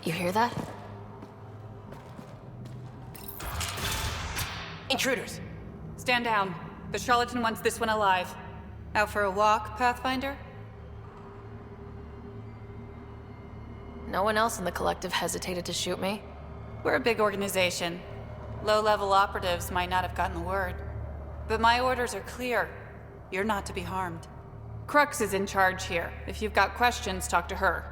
You hear that? Intruders! Stand down. The charlatan wants this one alive. Out for a walk, Pathfinder? No one else in the collective hesitated to shoot me. We're a big organization. Low-level operatives might not have gotten the word. But my orders are clear. You're not to be harmed. Crux is in charge here. If you've got questions, talk to her.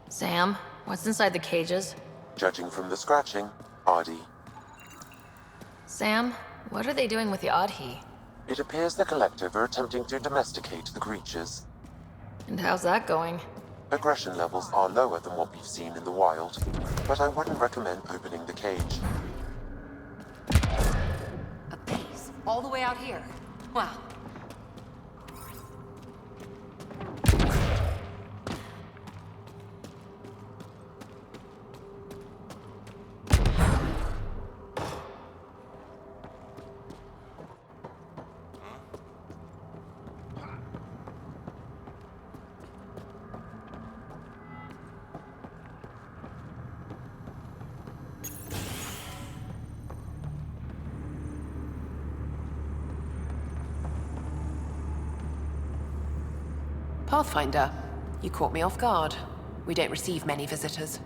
Sam, what's inside the cages? Judging from the scratching, Ardy. Sam, what are they doing with the Adhi? It appears the Collective are attempting to domesticate the creatures. And how's that going? Aggression levels are lower than what we've seen in the wild, but I wouldn't recommend opening the cage. A base? All the way out here? Wow. Pathfinder, you caught me off guard. We don't receive many visitors.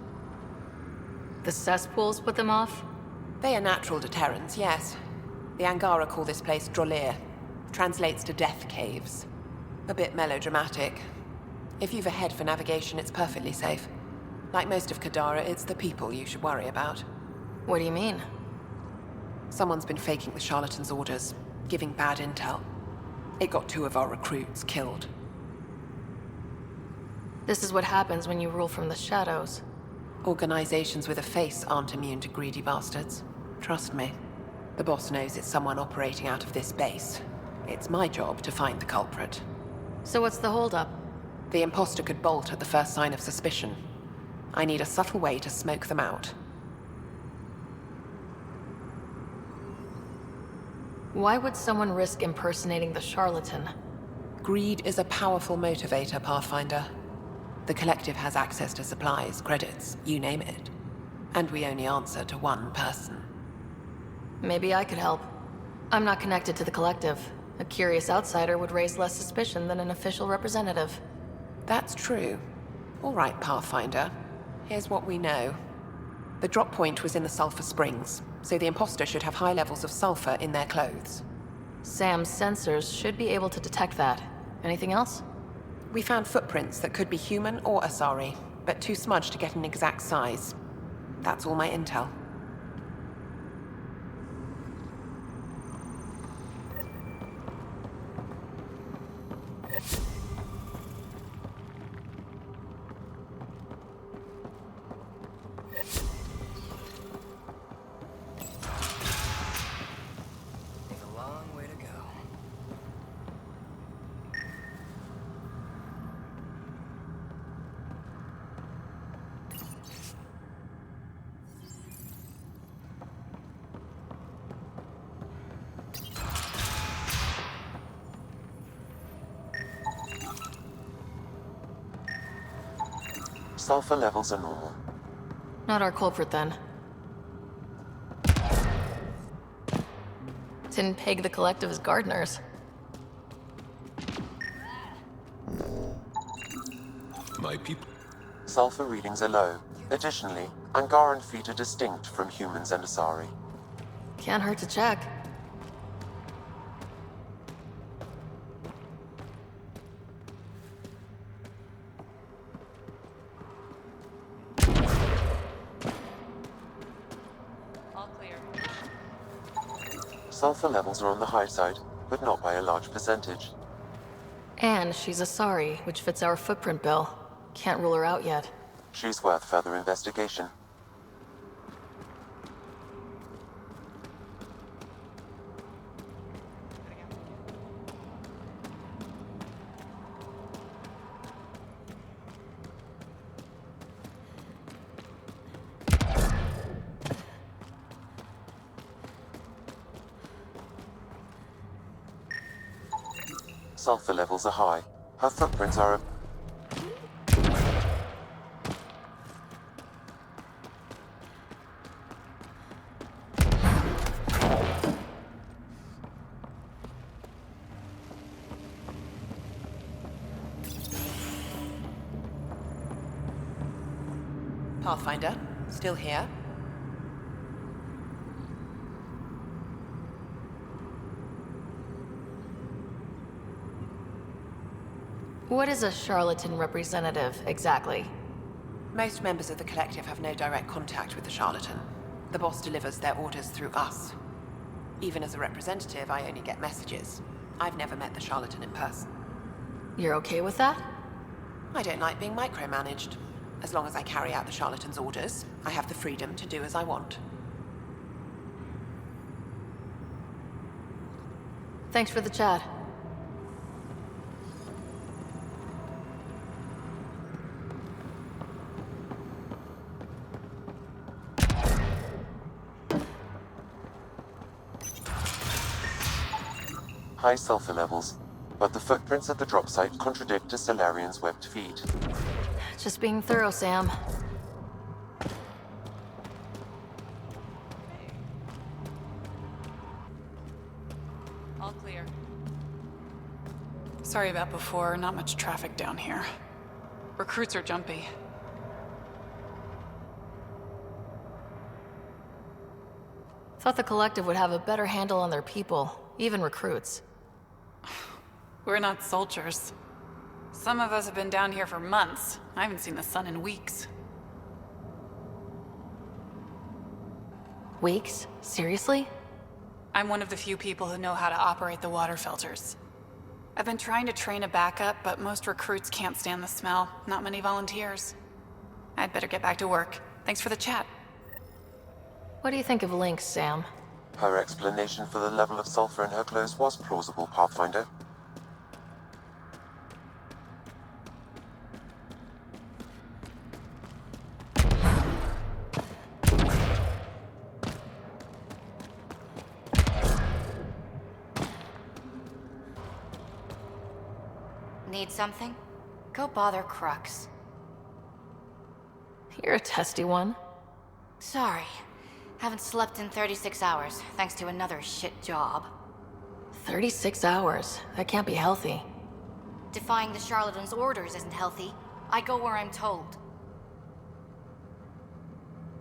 The cesspools put them off? They are natural deterrents, yes. The Angara call this place Drolir. Translates to death caves. A bit melodramatic. If you've a head for navigation, it's perfectly safe. Like most of Kadara, it's the people you should worry about. What do you mean? Someone's been faking the charlatan's orders, giving bad intel. It got 2 of our recruits killed. This is what happens when you rule from the shadows. Organizations with a face aren't immune to greedy bastards. Trust me. The boss knows it's someone operating out of this base. It's my job to find the culprit. So what's the holdup? The imposter could bolt at the first sign of suspicion. I need a subtle way to smoke them out. Why would someone risk impersonating the charlatan? Greed is a powerful motivator, Pathfinder. The Collective has access to supplies, credits, you name it. And we only answer to one person. Maybe I could help. I'm not connected to the Collective. A curious outsider would raise less suspicion than an official representative. That's true. All right, Pathfinder. Here's what we know. The drop point was in the sulfur springs, so the imposter should have high levels of sulfur in their clothes. Sam's sensors should be able to detect that. Anything else? We found footprints that could be human or Asari, but too smudged to get an exact size. That's all my intel. Sulfur levels are normal. Not our culprit, then. Didn't peg the Collective as gardeners. My people. Sulfur readings are low. Additionally, Angaran feet are distinct from humans and Asari. Can't hurt to check. Sulfur levels are on the high side, but not by a large percentage. And she's a Sari, which fits our footprint bill. Can't rule her out yet. She's worth further investigation. Sulfur levels are high. Her footprints are Pathfinder, still here? What is a charlatan representative, exactly? Most members of the Collective have no direct contact with the charlatan. The boss delivers their orders through us. Even as a representative, I only get messages. I've never met the charlatan in person. You're okay with that? I don't like being micromanaged. As long as I carry out the charlatan's orders, I have the freedom to do as I want. Thanks for the chat. high sulfur levels, but the footprints at the drop site contradict a Solarian's webbed feet. Just being thorough, Sam. All clear. Sorry about before, not much traffic down here. Recruits are jumpy. Thought the Collective would have a better handle on their people, even recruits. We're not soldiers. Some of us have been down here for months. I haven't seen the sun in weeks. Weeks? Seriously? I'm one of the few people who know how to operate the water filters. I've been trying to train a backup, but most recruits can't stand the smell. Not many volunteers. I'd better get back to work. Thanks for the chat. What do you think of Lynx, Sam? Her explanation for the level of sulfur in her clothes was plausible, Pathfinder. Need something? Go bother Crux. You're a testy one. Sorry. Haven't slept in 36 hours, thanks to another shit job. 36 hours. That can't be healthy. Defying the charlatan's orders isn't healthy. I go where I'm told.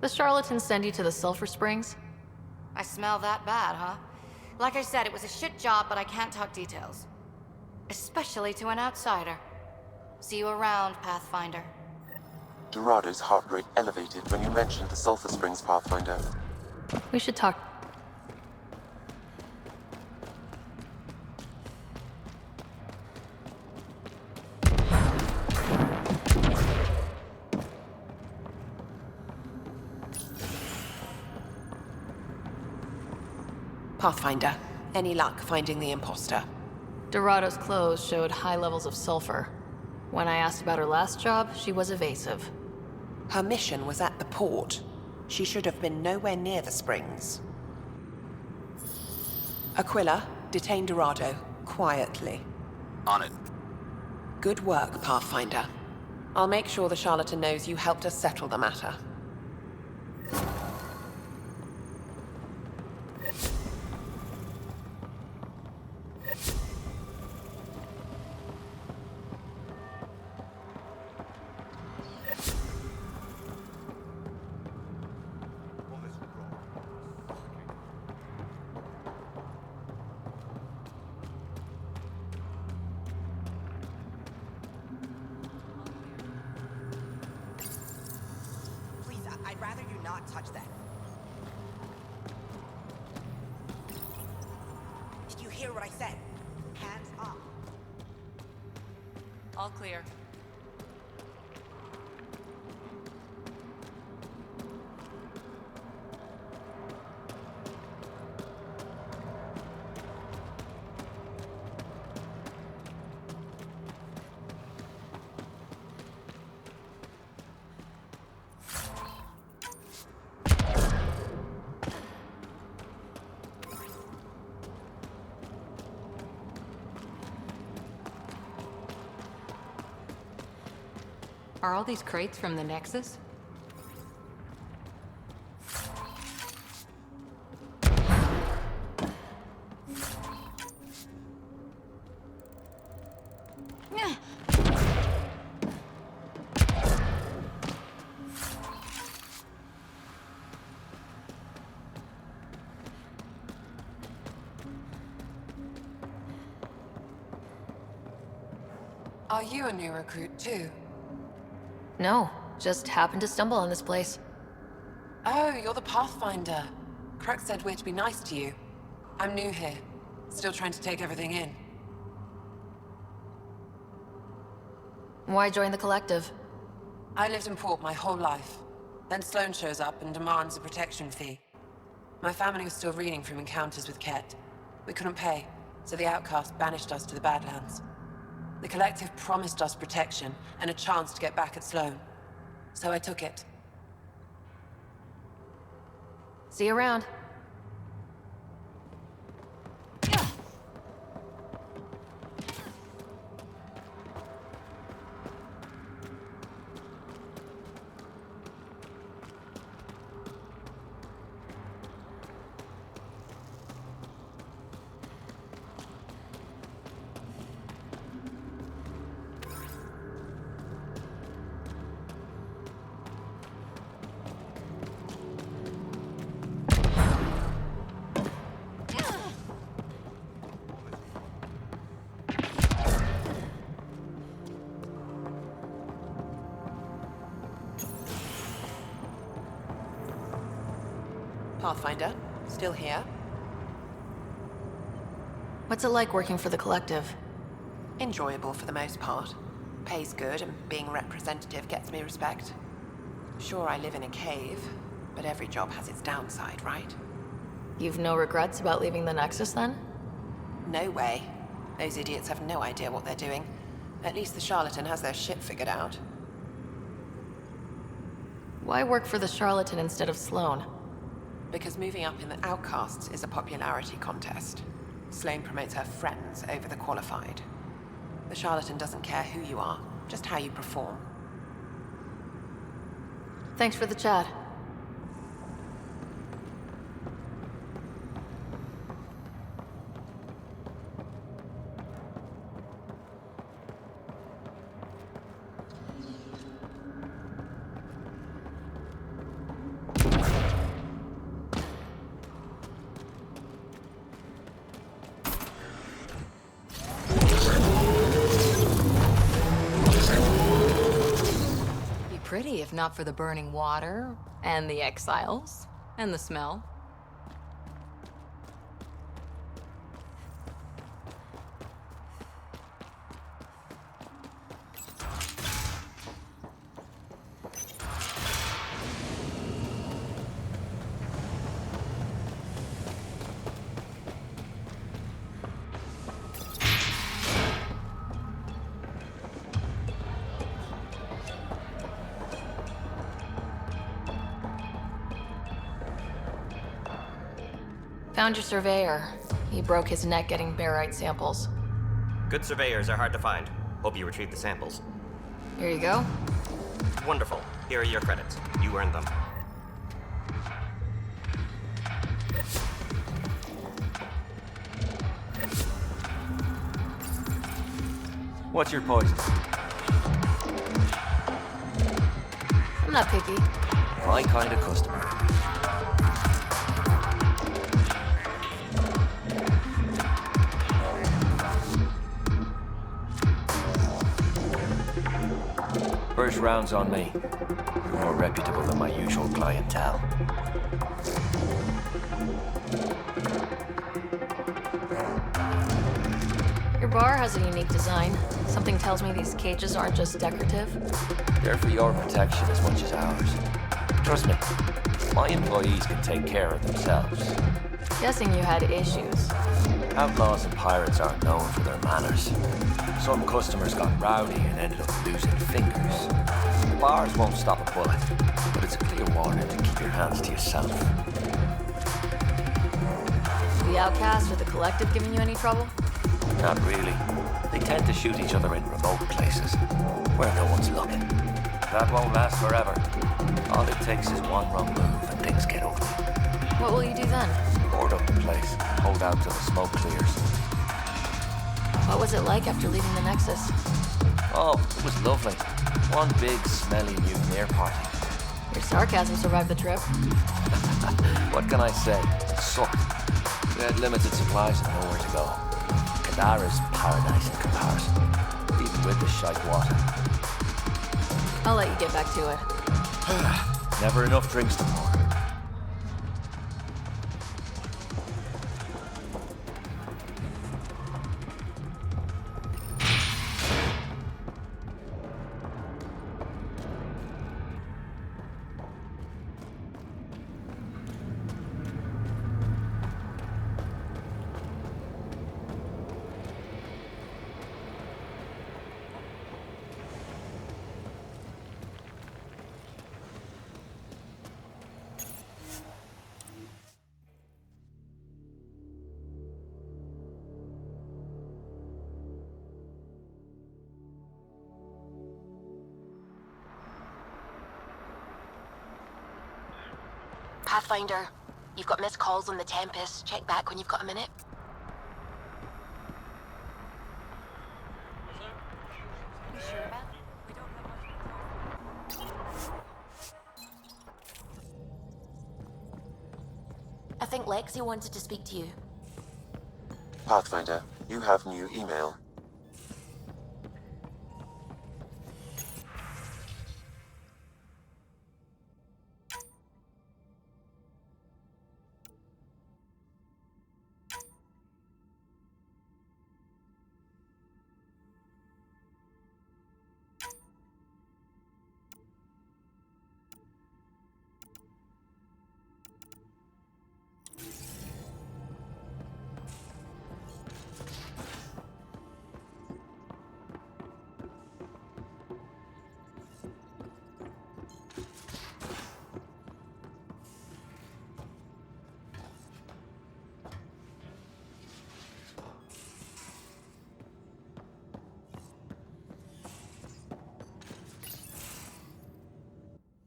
The charlatans send you to the sulfur springs? I smell that bad, huh? Like I said, it was a shit job, but I can't talk details. Especially to an outsider. See you around, Pathfinder. Dorado's heart rate elevated when you mentioned the sulfur springs, Pathfinder. We should talk. Pathfinder, any luck finding the imposter? Dorado's clothes showed high levels of sulfur. When I asked about her last job, she was evasive. Her mission was at the port. She should have been nowhere near the springs. Aquila, detain Dorado, quietly. On it. Good work, Pathfinder. I'll make sure the charlatan knows you helped us settle the matter. I'd rather you not touch that. hear what I said? Hands up. All clear. Are all these crates from the Nexus? Are you a new recruit too? No, just happened to stumble on this place. Oh, you're the Pathfinder. Crux said we're to be nice to you. I'm new here. Still trying to take everything in. Why join the Collective? I lived in Port my whole life. Then Sloane shows up and demands a protection fee. My family was still reeling from encounters with Ket. We couldn't pay, so the outcast banished us to the Badlands. The Collective promised us protection and a chance to get back at Sloane. So I took it. See you around. Pathfinder, still here? What's it like working for the Collective? Enjoyable for the most part. Pays good and being representative gets me respect. Sure, I live in a cave, but every job has its downside, right? You've no regrets about leaving the Nexus then? No way. Those idiots have no idea what they're doing. At least the charlatan has their shit figured out. Why work for the charlatan instead of Sloane? Because moving up in the outcasts is a popularity contest. Sloane promotes her friends over the qualified. The charlatan doesn't care who you are, just how you perform. Thanks for the chat. Pretty, if not for the burning water, and the exiles, and the smell. Found your surveyor. He broke his neck getting barite samples. Good surveyors are hard to find. Hope you retrieved the samples. Here you go. Wonderful. Here are your credits. You earned them. What's your poison? I'm not picky. My kind of customer. First round's on me. You're more reputable than my usual clientele. bar has a unique design. Something tells me these cages aren't just decorative. They're for your protection as much as ours. Trust me, my employees can take care of themselves. Guessing you had issues. Outlaws and pirates aren't known for their manners. Some customers got rowdy and ended up losing fingers. The bars won't stop a bullet, but it's a clear warning to keep your hands to yourself. The Outcast or the Collective giving you any trouble? Not really. They tend to shoot each other in remote places, where no one's looking. That won't last forever. All it takes is one wrong move and things get ugly. What will you do then? Board up the place, hold out till the smoke clears. What was it like after leaving the Nexus? Oh, it was lovely. One big, smelly mutineer party. Your sarcasm survived the trip. What can I say? It sucked. We had limited supplies and nowhere to go. Kadara's paradise in comparison, even with the shite water. I'll let you get back to it. Never enough drinks to pour. Pathfinder, you've got missed calls on the Tempest. Check back when you've got a minute. I think Lexi wanted to speak to you. Pathfinder, you have new email.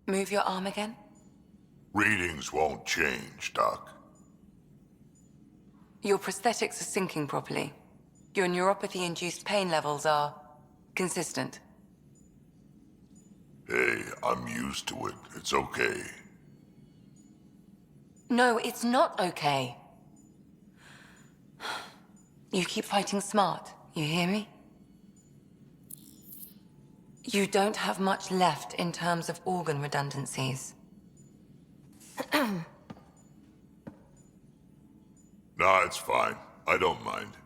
Move your arm again? Readings won't change, Doc. Your prosthetics are syncing properly. Your neuropathy-induced pain levels are consistent. Hey, I'm used to it. It's okay. No, it's not okay. You keep fighting smart, you hear me? You don't have much left in terms of organ redundancies. Nah, it's fine. I don't mind.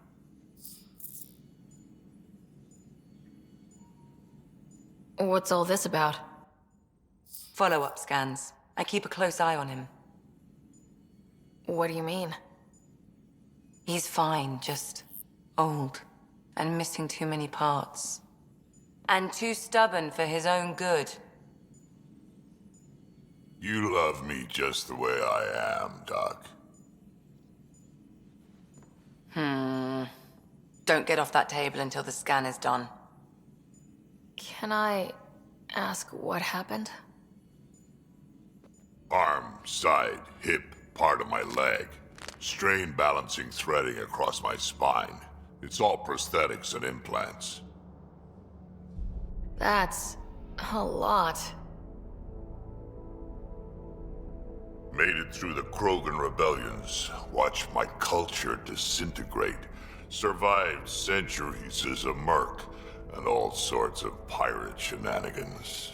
What's all this about? Follow-up scans. I keep a close eye on him. What do you mean? He's fine, just old and missing too many parts. And too stubborn for his own good. You love me just the way I am, Doc. Don't get off that table until the scan is done. Can I ask what happened? Arm, side, hip, part of my leg. Strain balancing threading across my spine. It's all prosthetics and implants. That's a lot. Made it through the Krogan rebellions. Watched my culture disintegrate. Survived centuries as a merc and all sorts of pirate shenanigans.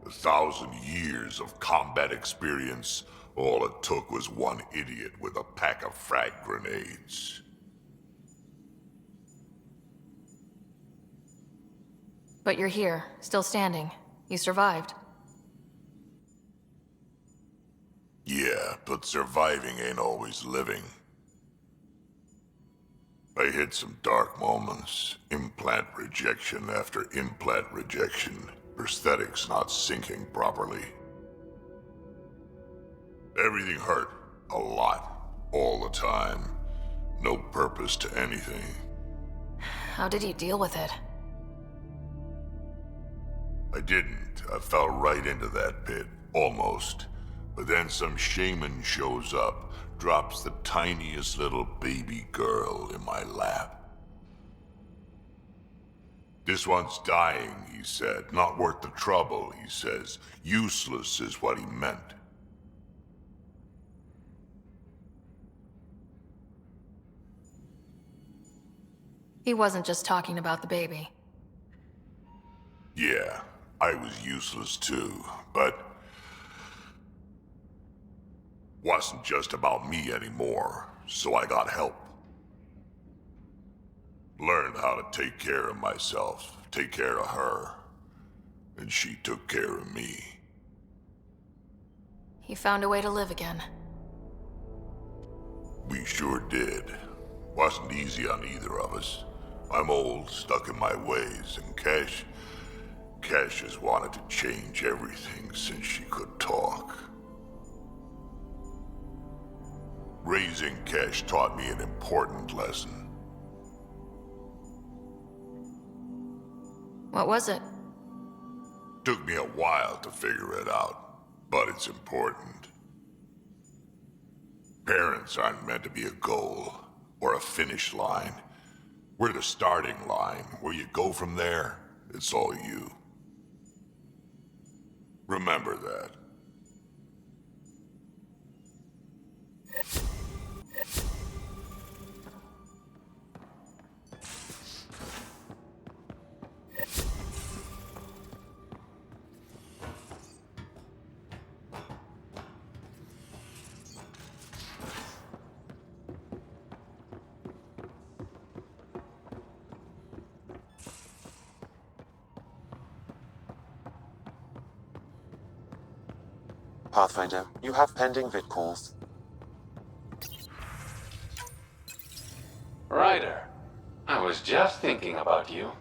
1,000 years of combat experience. All it took was one idiot with a pack of frag grenades. But you're here, still standing. You survived. Yeah, but surviving ain't always living. I hit some dark moments. Implant rejection after implant rejection. Prosthetics not syncing properly. Everything hurt. A lot. All the time. No purpose to anything. How did you deal with it? I didn't. I fell right into that pit. Almost. But then some shaman shows up, drops the tiniest little baby girl in my lap. This one's dying, he said. Not worth the trouble, he says. Useless is what he meant. He wasn't just talking about the baby. Yeah, I was useless too, but wasn't just about me anymore, so I got help. Learned how to take care of myself, take care of her, and she took care of me. He found a way to live again. We sure did. Wasn't easy on either of us. I'm old, stuck in my ways, and Cash has wanted to change everything since she could talk. Raising Cash taught me an important lesson. What was it? Took me a while to figure it out, but it's important. Parents aren't meant to be a goal, or a finish line. We're the starting line. Where you go from there, it's all you. Remember that. Pathfinder, you have pending vid calls. Ryder, I was just thinking about you.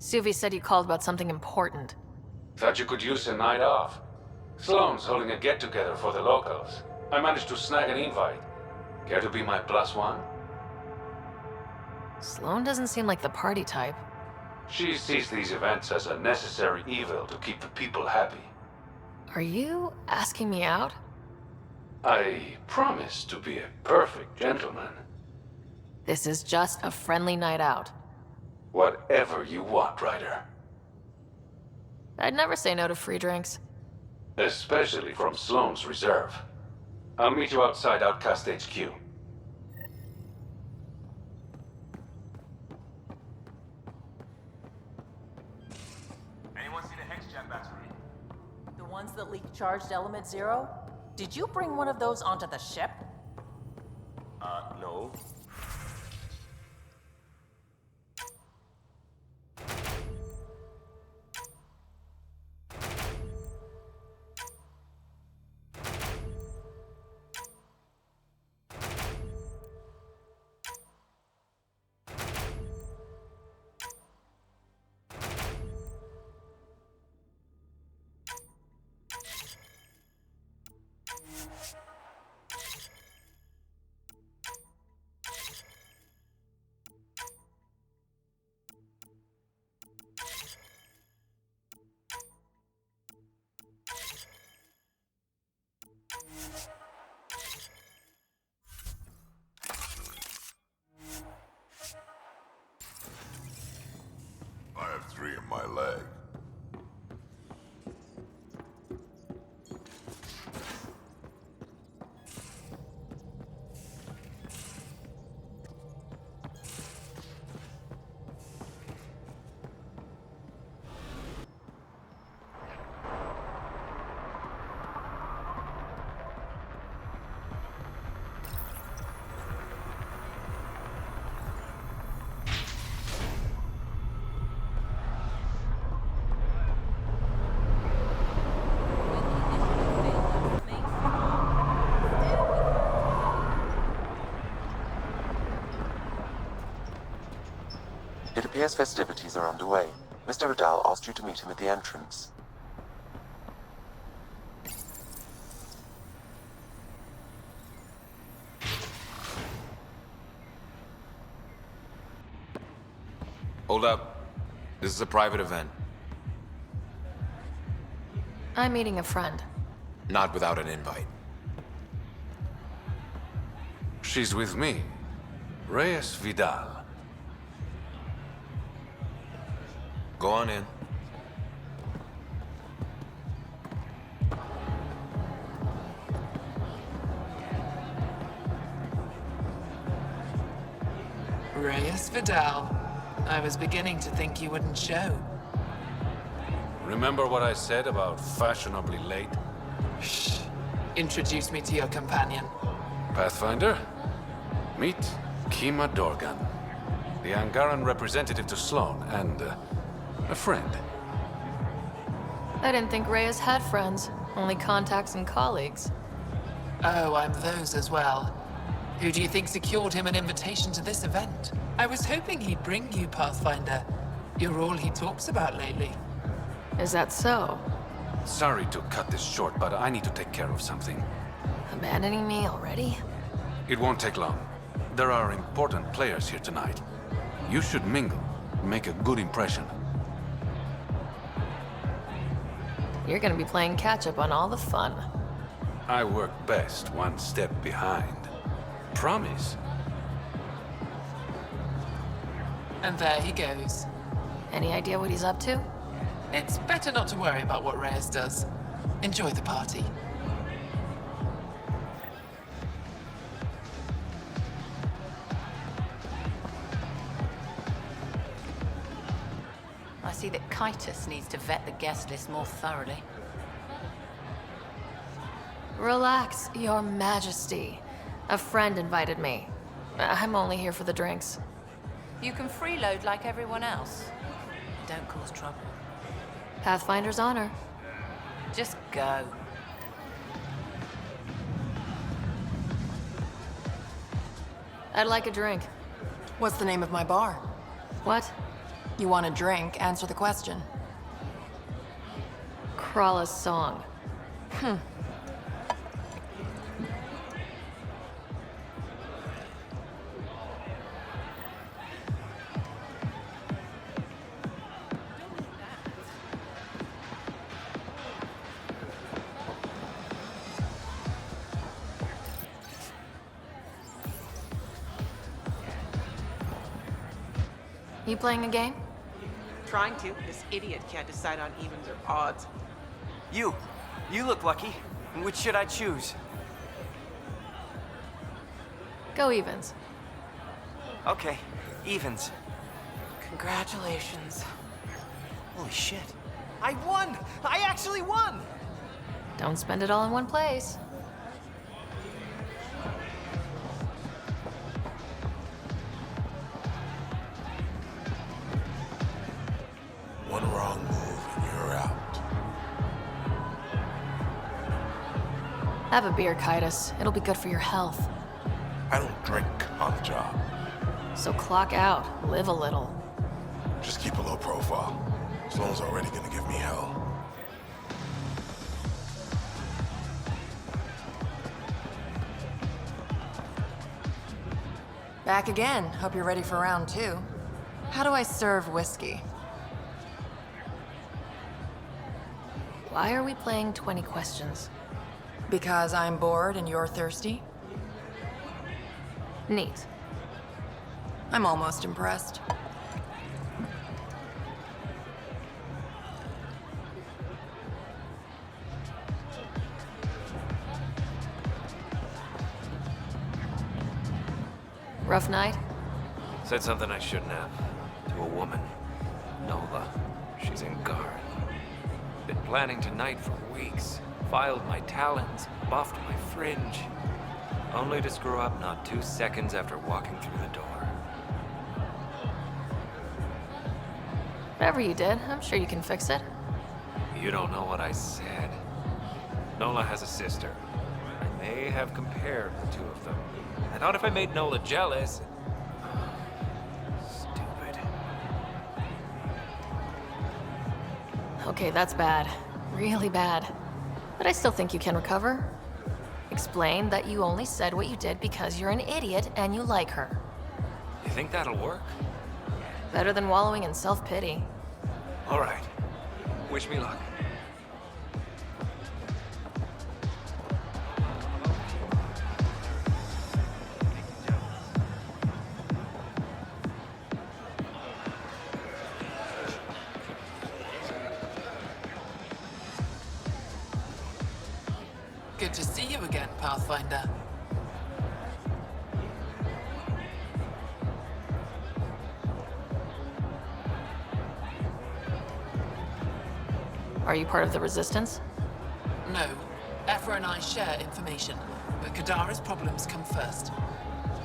Suvi said you called about something important. Thought you could use a night off. Sloane's holding a get-together for the locals. I managed to snag an invite. Care to be my +1? Sloane doesn't seem like the party type. She sees these events as a necessary evil to keep the people happy. Are you asking me out? I promise to be a perfect gentleman. This is just a friendly night out. Whatever you want, Ryder. I'd never say no to free drinks. Especially from Sloane's Reserve. I'll meet you outside Outcast HQ. The ones that leak charged element 0? Did you bring one of those onto the ship? No. I have 3 in my leg. It appears festivities are underway. Mr. Vidal asked you to meet him at the entrance. Hold up. This is a private event. I'm meeting a friend. Not without an invite. She's with me. Reyes Vidal. Go on in. Reyes Vidal. I was beginning to think you wouldn't show. Remember what I said about fashionably late? Shh. Introduce me to your companion. Pathfinder? Meet Kima Dorgan, the Angaran representative to Sloan, and a friend. I didn't think Reyes had friends, only contacts and colleagues. Oh, I'm those as well. Who do you think secured him an invitation to this event? I was hoping he'd bring you, Pathfinder. You're all he talks about lately. Is that so? Sorry to cut this short, but I need to take care of something. Abandoning me already? It won't take long. There are important players here tonight. You should mingle, make a good impression. You're gonna be playing catch-up on all the fun. I work best one step behind. Promise. And there he goes. Any idea what he's up to? It's better not to worry about what Reyes does. Enjoy the party. I see that Kitus needs to vet the guest list more thoroughly. Relax, Your Majesty. A friend invited me. I'm only here for the drinks. You can freeload like everyone else. Don't cause trouble. Pathfinder's honor. Just go. I'd like a drink. What's the name of my bar? What? You want a drink? Answer the question. Krala's song. You playing a game? Trying to. This idiot can't decide on evens or odds. You look lucky. Which should I choose? Go evens. Okay, evens. Congratulations. Holy shit. I won! I actually won! Don't spend it all in one place. One wrong move and you're out. Have a beer, Kitus. It'll be good for your health. I don't drink on the job. So clock out. Live a little. Just keep a low profile. Sloan's already gonna give me hell. Back again. Hope you're ready for round 2. How do I serve whiskey? Why are we playing 20 questions? Because I'm bored and you're thirsty? Neat. I'm almost impressed. Rough night? Said something I shouldn't have. To a woman. Nola. She's in guard. Been planning tonight for weeks. Filed my talons, buffed my fringe. Only to screw up not 2 seconds after walking through the door. Whatever you did, I'm sure you can fix it. You don't know what I said. Nola has a sister. I may have compared the two of them. I thought if I made Nola jealous... Stupid. Okay, that's bad. Really bad. But I still think you can recover. Explain that you only said what you did because you're an idiot and you like her. You think that'll work? Better than wallowing in self-pity. All right. Wish me luck. Good to see you again, Pathfinder. Are you part of the Resistance? No. Aphra and I share information, but Kadara's problems come first.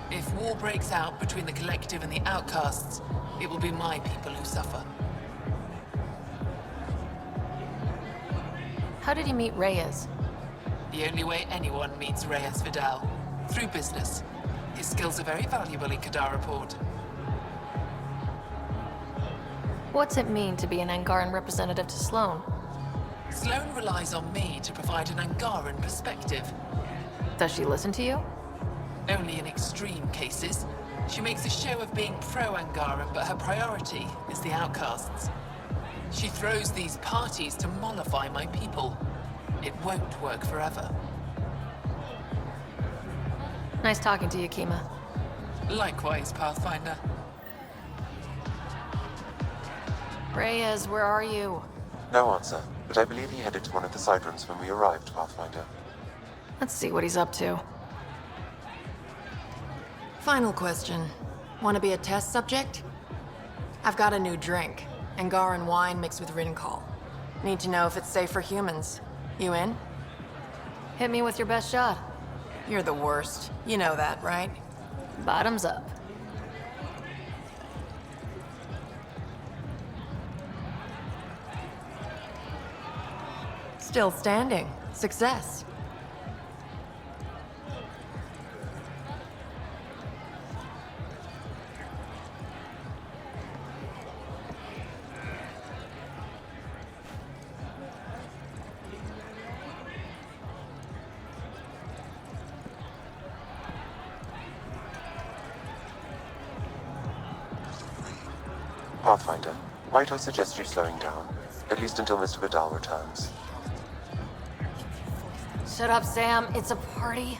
If war breaks out between the Collective and the Outcasts, it will be my people who suffer. How did you meet Reyes? The only way anyone meets Reyes Vidal. Through business. His skills are very valuable in Kadara Port. What's it mean to be an Angaran representative to Sloane? Sloane relies on me to provide an Angaran perspective. Does she listen to you? Only in extreme cases. She makes a show of being pro-Angaran, but her priority is the Outcasts. She throws these parties to mollify my people. It won't work forever. Nice talking to you, Kima. Likewise, Pathfinder. Reyes, where are you? No answer, but I believe he headed to one of the side rooms when we arrived, Pathfinder. Let's see what he's up to. Final question. Want to be a test subject? I've got a new drink. Angaran wine mixed with Rincol. Need to know if it's safe for humans. You in? Hit me with your best shot. You're the worst. You know that, right? Bottoms up. Still standing. Success. Pathfinder, might I suggest you slowing down? At least until Mr. Vidal returns. Shut up, Sam. It's a party.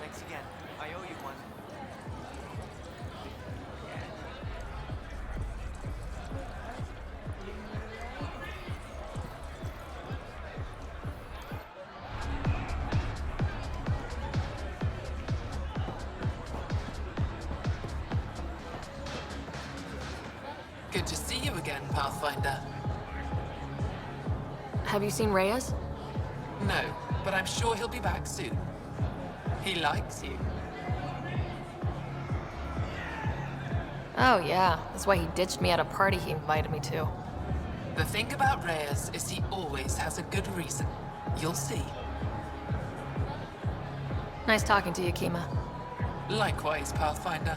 Thanks again. I owe you one. Good to see you again, Pathfinder. Have you seen Reyes? No, but I'm sure he'll be back soon. He likes you. Oh yeah, that's why he ditched me at a party he invited me to. The thing about Reyes is he always has a good reason. You'll see. Nice talking to you, Kima. Likewise, Pathfinder.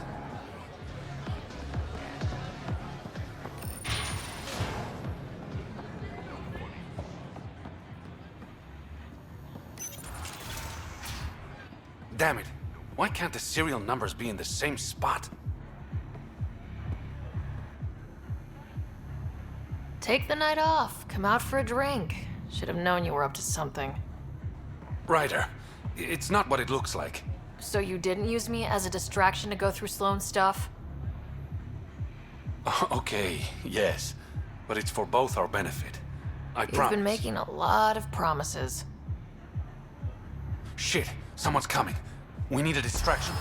Damn it. Why can't the serial numbers be in the same spot? Take the night off. Come out for a drink. Should have known you were up to something. Ryder, it's not what it looks like. So you didn't use me as a distraction to go through Sloane's stuff? Okay, yes. But it's for both our benefit. I promise. You've been making a lot of promises. Shit, someone's coming. We need a distraction.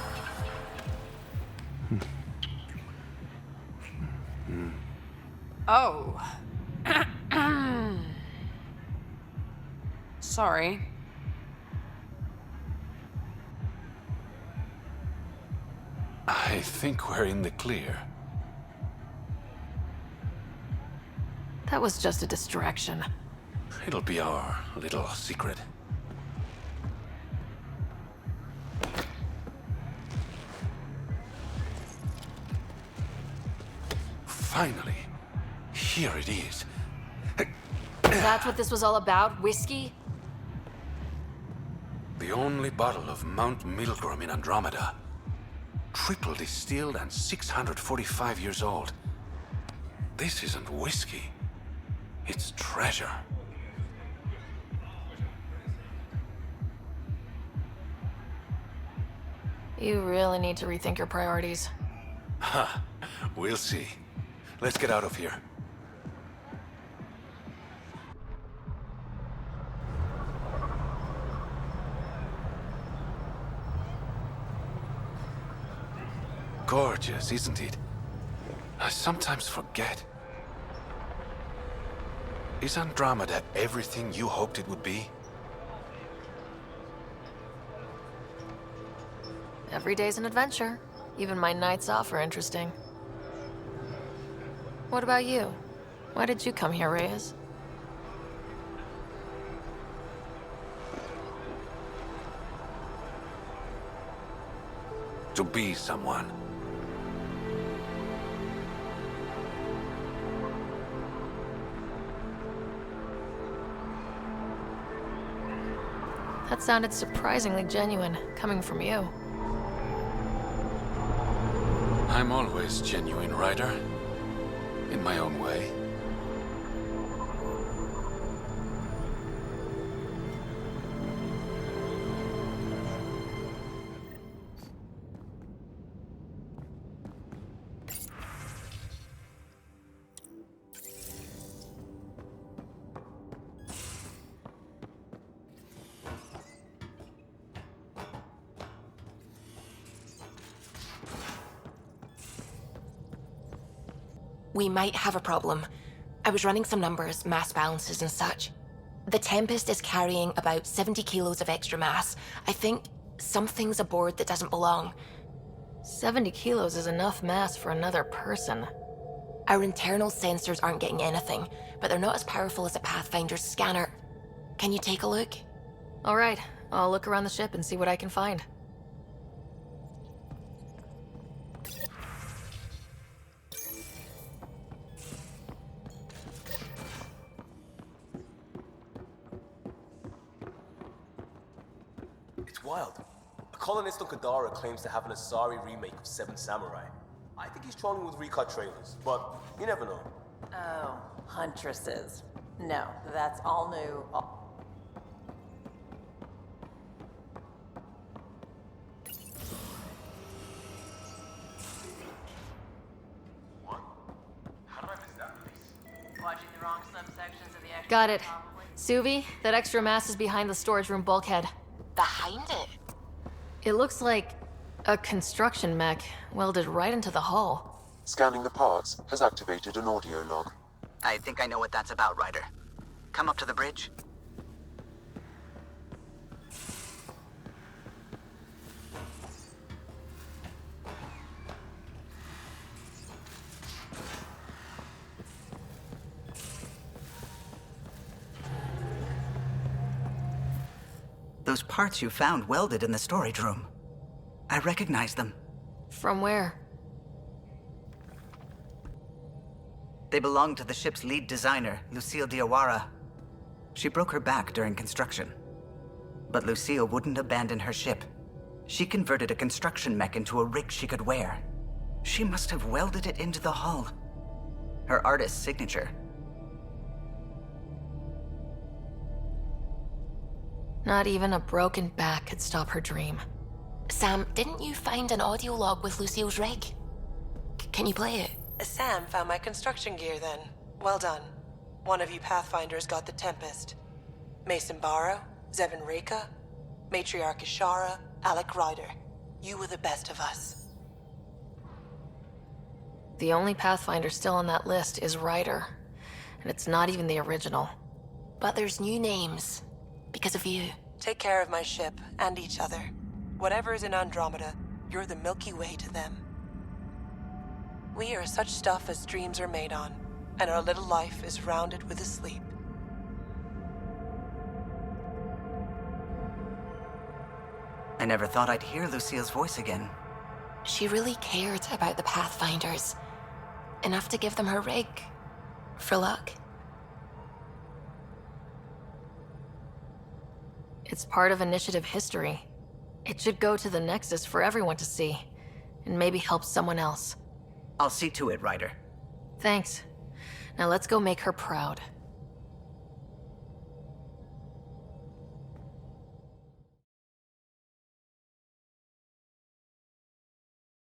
Oh. Sorry. I think we're in the clear. That was just a distraction. It'll be our little secret. Finally, here it is. That's what this was all about? Whiskey? The only bottle of Mount Milgram in Andromeda. Triple distilled and 645 years old. This isn't whiskey. It's treasure. You really need to rethink your priorities. Ha, we'll see. Let's get out of here. Gorgeous, isn't it? I sometimes forget. Is Andromeda everything you hoped it would be? Every day's an adventure. Even my nights off are interesting. What about you? Why did you come here, Reyes? To be someone. That sounded surprisingly genuine, coming from you. I'm always genuine, Ryder. In my own way. We might have a problem. I was running some numbers, mass balances and such. The Tempest is carrying about 70 kilos of extra mass. I think something's aboard that doesn't belong. 70 kilos is enough mass for another person. Our internal sensors aren't getting anything, but they're not as powerful as a Pathfinder's scanner. Can you take a look? All right, I'll look around the ship and see what I can find. It's wild. A colonist on Kadara claims to have an Asari remake of Seven Samurai. I think he's trolling with recut trailers, but you never know. Oh, huntresses. No, that's all new. Watching the wrong subsections of the extra. Got it. Suvi, that extra mass is behind the storage room bulkhead. Behind it? It looks like a construction mech welded right into the hull. Scanning the parts has activated an audio log. I think I know what that's about, Ryder. Come up to the bridge. Those parts you found welded in the storage room. I recognize them. From where? They belong to the ship's lead designer, Lucille Diawara. She broke her back during construction. But Lucille wouldn't abandon her ship. She converted a construction mech into a rig she could wear. She must have welded it into the hull. Her artist's signature. Not even a broken back could stop her dream. Sam, didn't you find an audio log with Lucille's rig? Can you play it? Sam found my construction gear then. Well done. One of you Pathfinders got the Tempest. Mason Barrow, Zevin Reka, Matriarch Ishara, Alec Ryder. You were the best of us. The only Pathfinder still on that list is Ryder. And it's not even the original. But there's new names. Because of you. Take care of my ship and each other. Whatever is in Andromeda, you're the Milky Way to them. We are such stuff as dreams are made on. and our little life is rounded with a sleep. I never thought I'd hear Lucille's voice again. She really cared about the Pathfinders. Enough to give them her rig. For luck. It's part of Initiative history. It should go to the Nexus for everyone to see, and maybe help someone else. I'll see to it, Ryder. Thanks. Now let's go make her proud.